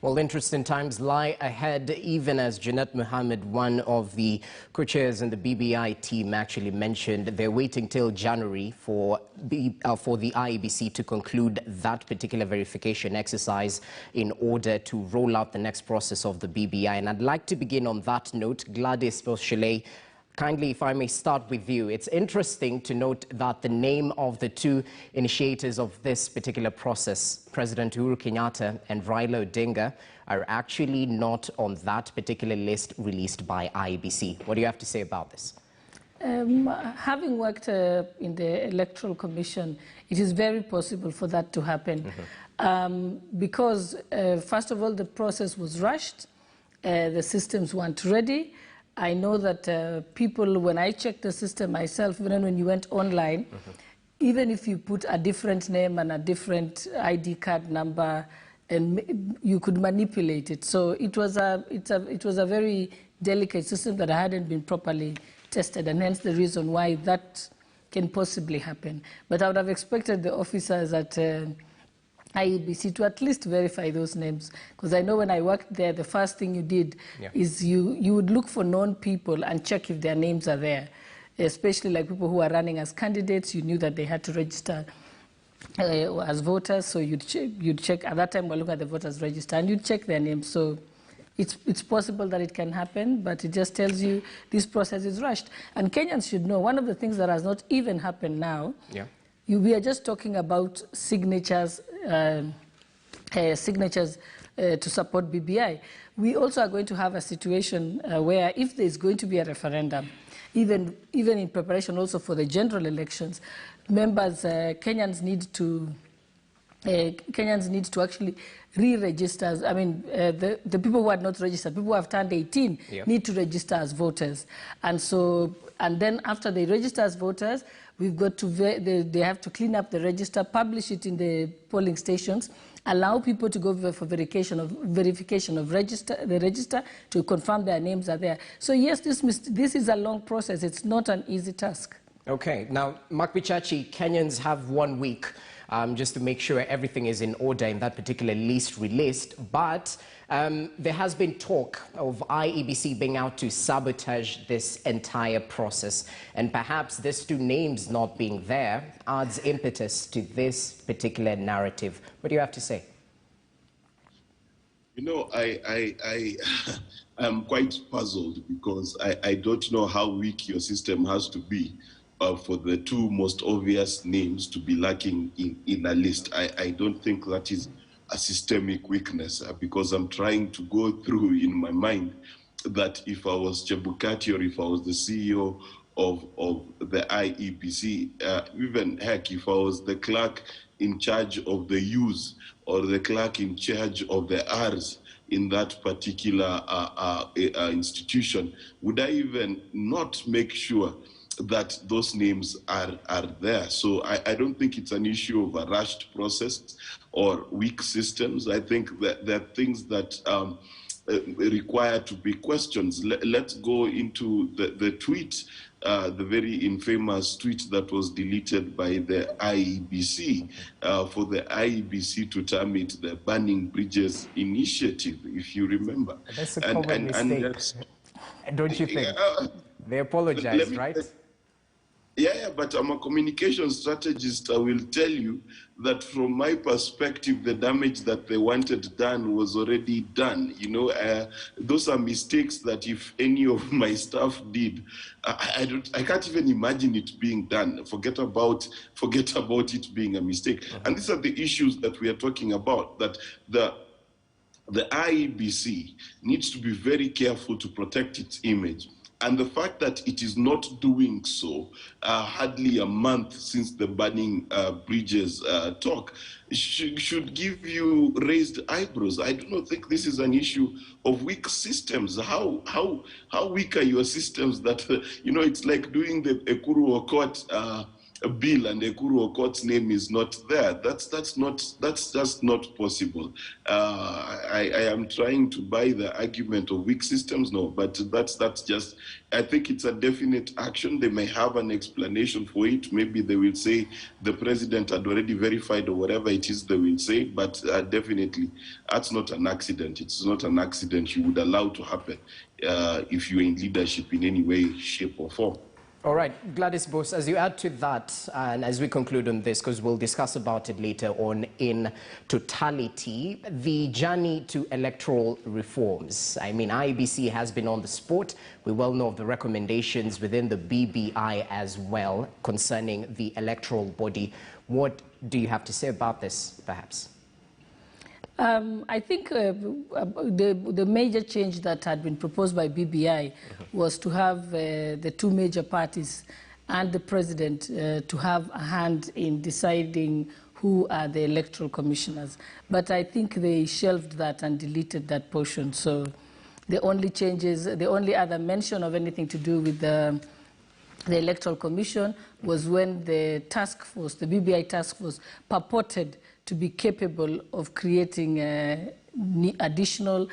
Well, interesting times lie ahead, even as Jeanette Mohammed, one of the co-chairs in the BBI team, actually mentioned they're waiting till January for the IEBC to conclude that particular verification exercise in order to roll out the next process of the BBI. And I'd like to begin on that note. Gladys Boschele, kindly, if I may start with you. It's interesting to note that the name of the two initiators of this particular process, President Uhuru Kenyatta and Raila Odinga, are actually not on that particular list released by IEBC. What do you have to say about this? Having worked in the Electoral Commission, it is very possible for that to happen. Because, first of all, the process was rushed, the systems weren't ready. I know that people, when I checked the system myself, even when you went online, even if you put a different name and a different ID card number, and you could manipulate it. So it was a very delicate system that hadn't been properly tested, and hence the reason why that can possibly happen. But I would have expected the officers at IEBC to at least verify those names, because I know when I worked there, the first thing you did is you would look for known people and check if their names are there, especially like people who are running as candidates. You knew that they had to register as voters, so you'd check. At that time, we're looking at the voters register, and you'd check their names. So it's possible that it can happen, but it just tells you this process is rushed. And Kenyans should know, one of the things that has not even happened now, we are just talking about signatures, to support BBI. We also are going to have a situation where if there is going to be a referendum, even in preparation also for the general elections, Kenyans need to actually re-register. I mean, the people who are not registered, people who have turned 18, need to register as voters. And then after they register as voters, we've got to they have to clean up the register, publish it in the polling stations, allow people to go for verification of the register to confirm their names are there. So yes, this is a long process. It's not an easy task. Okay. Now, Mark Bichachi, Kenyans have 1 week just to make sure everything is in order in that particular list released. But there has been talk of IEBC being out to sabotage this entire process. And perhaps these two names not being there adds impetus to this particular narrative. What do you have to say? You know, I am quite puzzled because I don't know how weak your system has to be for the two most obvious names to be lacking in a list. I don't think that is a systemic weakness, because I'm trying to go through in my mind that if I was Chebukati or if I was the CEO of the IEBC, even heck, if I was the clerk in charge of the U's or the clerk in charge of the R's in that particular institution, would I even not make sure that those names are there? So I don't think it's an issue of a rushed process or weak systems. I think that there are things that require to be questions. Let's go into the tweet, the very infamous tweet that was deleted by the IEBC for the IEBC to term it the Burning Bridges Initiative, if you remember. That's a common mistake. Don't you think? They apologized, right? Yeah, but I'm a communication strategist. I will tell you that from my perspective, the damage that they wanted done was already done. You know, those are mistakes that if any of my staff did, I can't even imagine it being done. Forget about it being a mistake. And these are the issues that we are talking about, that the IEBC needs to be very careful to protect its image. And the fact that it is not doing so, hardly a month since the burning bridges talk, should give you raised eyebrows. I do not think this is an issue of weak systems. How weak are your systems that, you know, it's like doing the Ekuru Okot bill and Ekuru Okot's name is not there. That's just not possible. I am trying to buy the argument of weak systems, no, but that's just, I think it's a definite action. They may have an explanation for it. Maybe they will say the president had already verified or whatever it is they will say, but definitely that's not an accident. It's not an accident you would allow to happen if you're in leadership in any way, shape or form. All right, Gladys Bose, as you add to that, and as we conclude on this, because we'll discuss about it later on in totality, the journey to electoral reforms. I mean, IEBC has been on the spot. We well know of the recommendations within the BBI as well concerning the electoral body. What do you have to say about this, perhaps? I think the major change that had been proposed by BBI was to have the two major parties and the president to have a hand in deciding who are the electoral commissioners. But I think they shelved that and deleted that portion. So the only changes, the only other mention of anything to do with the Electoral Commission was when the task force, the BBI task force, purported to be capable of creating additional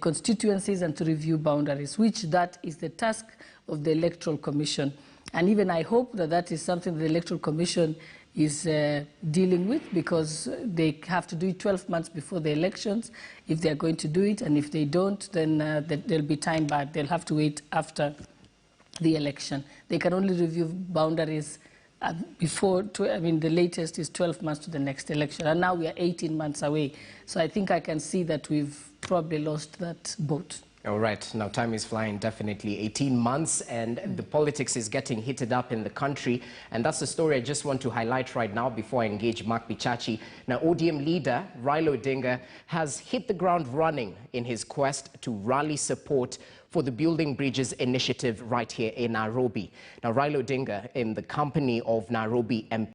constituencies and to review boundaries, which that is the task of the Electoral Commission. And even I hope that that is something the Electoral Commission is dealing with, because they have to do it 12 months before the elections if they're going to do it, and if they don't, then there'll be time back. They'll have to wait after the election. They can only review boundaries before, the latest is 12 months to the next election, and now we are 18 months away. So I think I can see that we've probably lost that boat. All right, now time is flying, definitely 18 months, and the politics is getting heated up in the country, and that's the story I just want to highlight right now before I engage Mark Bichachi. Now, ODM leader Raila Odinga has hit the ground running in his quest to rally support for the Building Bridges initiative right here in Nairobi. Now, Raila Odinga, in the company of Nairobi MP